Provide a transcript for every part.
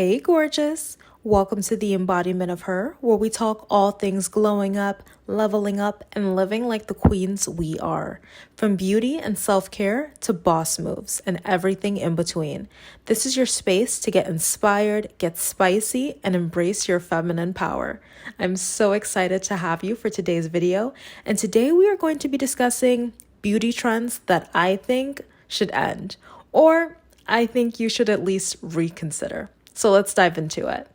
Hey, gorgeous. Welcome to the Embodiment of Her, where we talk all things glowing up, leveling up, and living like the queens we are. From beauty and self-care to boss moves and everything in between. This is your space to get inspired, get spicy, and embrace your feminine power. I'm so excited to have you for today's video. And today we are going to be discussing beauty trends that I think should end, or I think you should at least reconsider. So let's dive into it.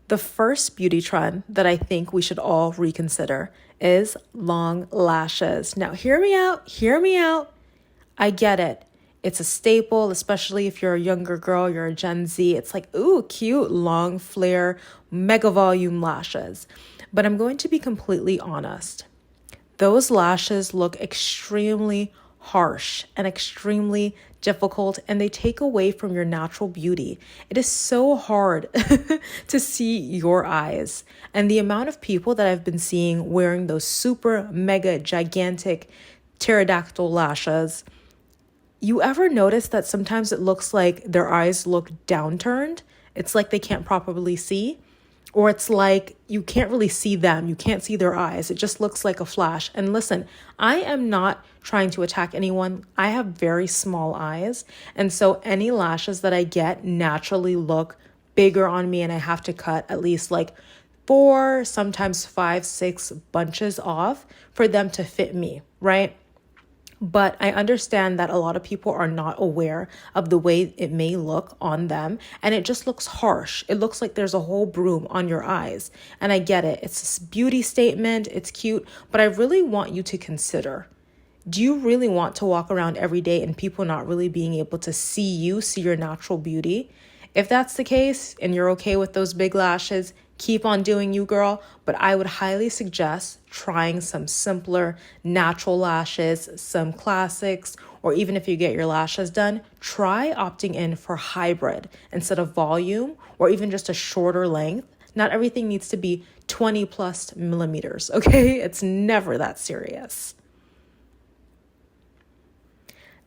The first beauty trend that I think we should all reconsider is long lashes. Now, hear me out. I get it. It's a staple, especially if you're a younger girl, you're a Gen Z. It's like, ooh, cute, long flare, mega volume lashes. But I'm going to be completely honest. Those lashes look extremely harsh and extremely difficult, and they take away from your natural beauty. It is so hard to see your eyes. And the amount of people that I've been seeing wearing those super mega gigantic pterodactyl lashes, you ever notice that sometimes it looks like their eyes look downturned? It's like they can't properly see. Or it's like you can't really see them. You can't see their eyes. It just looks like a flash. And listen, I am not trying to attack anyone. I have very small eyes. And so any lashes that I get naturally look bigger on me, and I have to cut at least like 4, sometimes 5, 6 bunches off for them to fit me, right? But I understand that a lot of people are not aware of the way it may look on them, and it just looks harsh. It looks like there's a whole broom on your eyes. And I get it. It's a beauty statement. It's cute. But I really want you to consider, do you really want to walk around every day and people not really being able to see you, see your natural beauty? If that's the case and you're okay with those big lashes, keep on doing you, girl. But I would highly suggest trying some simpler natural lashes, some classics, or even if you get your lashes done, try opting in for hybrid instead of volume, or even just a shorter length. Not everything needs to be 20 plus millimeters, okay? It's never that serious.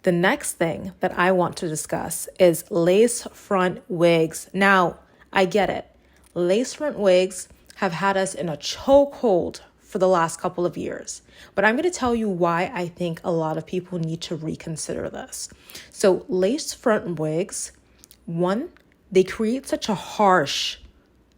The next thing that I want to discuss is lace front wigs. Now, I get it. Lace front wigs have had us in a chokehold for the last couple of years. But I'm going to tell you why I think a lot of people need to reconsider this. So lace front wigs, one, they create such a harsh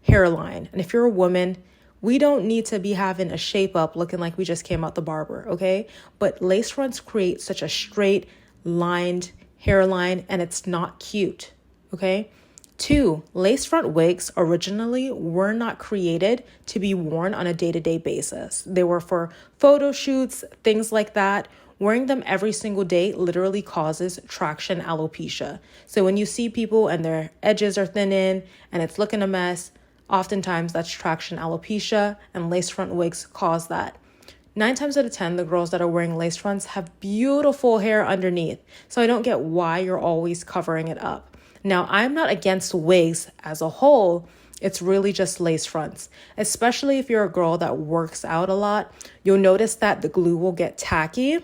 hairline. And if you're a woman, we don't need to be having a shape up looking like we just came out the barber, okay? But lace fronts create such a straight lined hairline, and it's not cute, okay? 2, lace front wigs originally were not created to be worn on a day-to-day basis. They were for photo shoots, things like that. Wearing them every single day literally causes traction alopecia. So when you see people and their edges are thinning and it's looking a mess, oftentimes that's traction alopecia, and lace front wigs cause that. 9 times out of 10, the girls that are wearing lace fronts have beautiful hair underneath. So I don't get why you're always covering it up. Now, I'm not against wigs as a whole. It's really just lace fronts. Especially if you're a girl that works out a lot, you'll notice that the glue will get tacky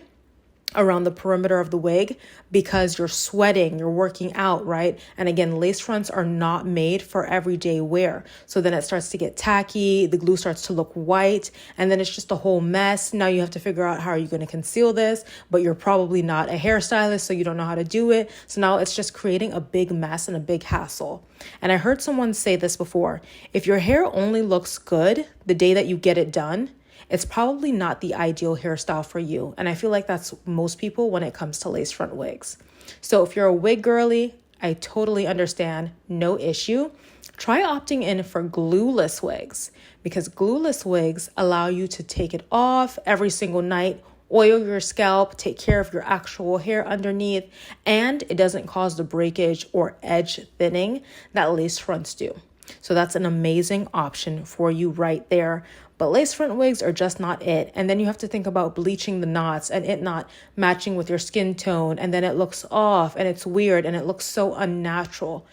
around the perimeter of the wig because you're sweating, you're working out, right? And again, lace fronts are not made for everyday wear. So then it starts to get tacky, the glue starts to look white, and then it's just a whole mess. Now you have to figure out how are you going to conceal this, but you're probably not a hairstylist, so you don't know how to do it. So now it's just creating a big mess and a big hassle. And I heard someone say this before, if your hair only looks good the day that you get it done, it's probably not the ideal hairstyle for you. And I feel like that's most people when it comes to lace front wigs. So if you're a wig girly, I totally understand, no issue. Try opting in for glueless wigs, because glueless wigs allow you to take it off every single night, oil your scalp, take care of your actual hair underneath, and it doesn't cause the breakage or edge thinning that lace fronts do. So that's an amazing option for you right there. But lace front wigs are just not it. And then you have to think about bleaching the knots and it not matching with your skin tone. And then it looks off and it's weird and it looks so unnatural.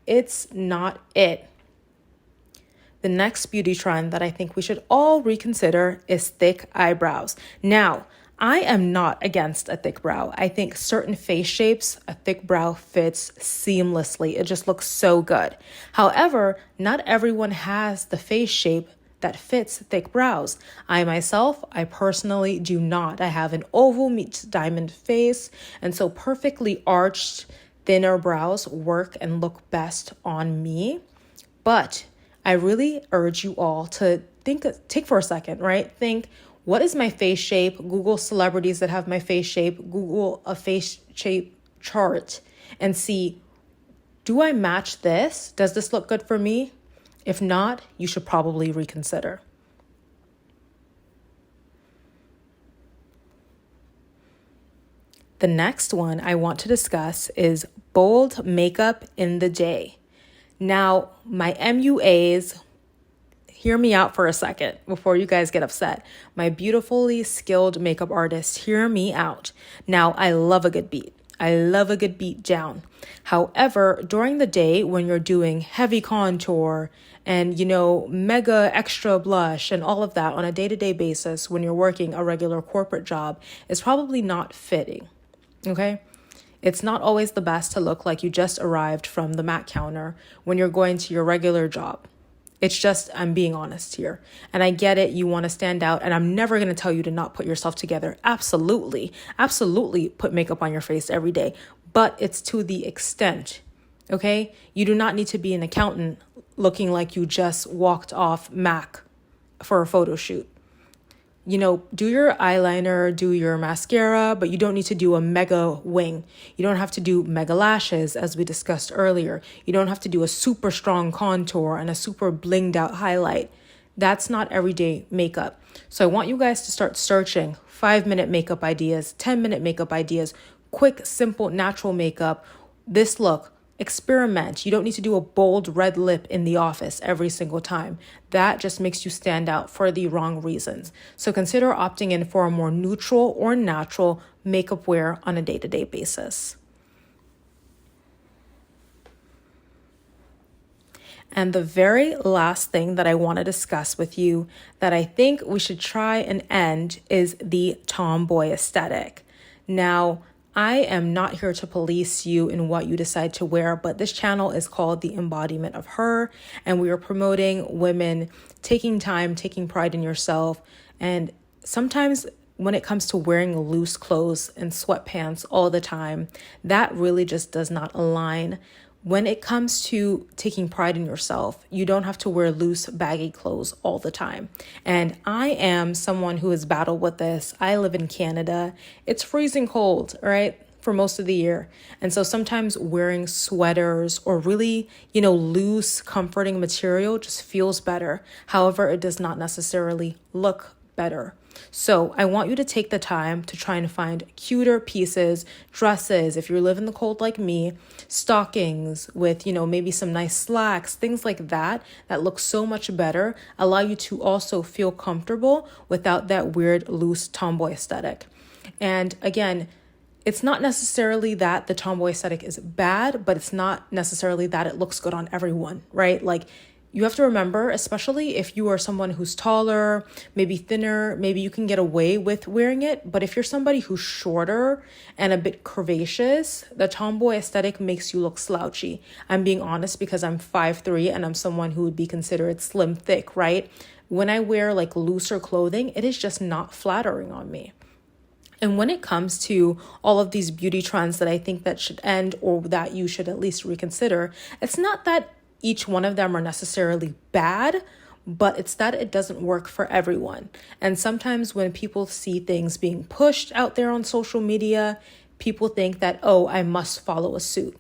It's not it. The next beauty trend that I think we should all reconsider is thick eyebrows. Now, I am not against a thick brow. I think certain face shapes, a thick brow fits seamlessly. It just looks so good. However, not everyone has the face shape that fits thick brows. I personally do not. I have an oval meets diamond face, and so perfectly arched, thinner brows work and look best on me. But I really urge you all to take for a second, right? Think, what is my face shape? Google celebrities that have my face shape, Google a face shape chart, and see, do I match this? Does this look good for me? If not, you should probably reconsider. The next one I want to discuss is bold makeup in the day. Now, my MUAs, hear me out for a second before you guys get upset. My beautifully skilled makeup artists, hear me out. Now, I love a good beat. I love a good beat down. However, during the day when you're doing heavy contour and, mega extra blush and all of that on a day-to-day basis when you're working a regular corporate job, it's probably not fitting, okay? It's not always the best to look like you just arrived from the Mac counter when you're going to your regular job. It's just, I'm being honest here. And I get it, you want to stand out, and I'm never going to tell you to not put yourself together. Absolutely, absolutely put makeup on your face every day, but it's to the extent, okay? You do not need to be an accountant looking like you just walked off Mac for a photo shoot. Do your eyeliner, do your mascara, but you don't need to do a mega wing. You don't have to do mega lashes, as we discussed earlier. You don't have to do a super strong contour and a super blinged out highlight. That's not everyday makeup. So I want you guys to start searching 5-minute makeup ideas, 10-minute makeup ideas, quick, simple, natural makeup. This look. Experiment. You don't need to do a bold red lip in the office every single time. That just makes you stand out for the wrong reasons. So consider opting in for a more neutral or natural makeup wear on a day-to-day basis. And the very last thing that I want to discuss with you that I think we should try and end is the tomboy aesthetic. Now, I am not here to police you in what you decide to wear, but this channel is called the Embodiment of Her, and we are promoting women taking time, taking pride in yourself. And sometimes when it comes to wearing loose clothes and sweatpants all the time, that really just does not align. When it comes to taking pride in yourself, you don't have to wear loose, baggy clothes all the time. And I am someone who has battled with this. I live in Canada. It's freezing cold, right? For most of the year. And so sometimes wearing sweaters or really, loose, comforting material just feels better. However, it does not necessarily look better. So I want you to take the time to try and find cuter pieces, dresses, if you live in the cold like me, stockings with, maybe some nice slacks, things like that look so much better, allow you to also feel comfortable without that weird, loose tomboy aesthetic. And again, it's not necessarily that the tomboy aesthetic is bad, but it's not necessarily that it looks good on everyone, right? Like, you have to remember, especially if you are someone who's taller, maybe thinner, maybe you can get away with wearing it. But if you're somebody who's shorter and a bit curvaceous, the tomboy aesthetic makes you look slouchy. I'm being honest because I'm 5'3" and I'm someone who would be considered slim thick, right? When I wear like looser clothing, it is just not flattering on me. And when it comes to all of these beauty trends that I think that should end or that you should at least reconsider, it's not that each one of them are necessarily bad, but it's that it doesn't work for everyone. And sometimes when people see things being pushed out there on social media, people think that, oh, I must follow a suit.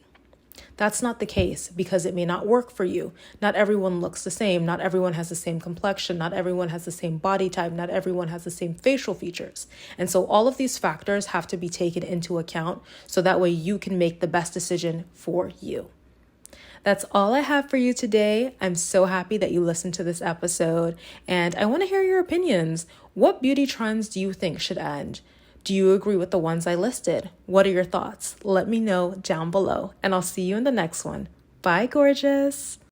That's not the case because it may not work for you. Not everyone looks the same. Not everyone has the same complexion. Not everyone has the same body type. Not everyone has the same facial features. And so all of these factors have to be taken into account so that way you can make the best decision for you. That's all I have for you today. I'm so happy that you listened to this episode, and I want to hear your opinions. What beauty trends do you think should end? Do you agree with the ones I listed? What are your thoughts? Let me know down below, and I'll see you in the next one. Bye, gorgeous.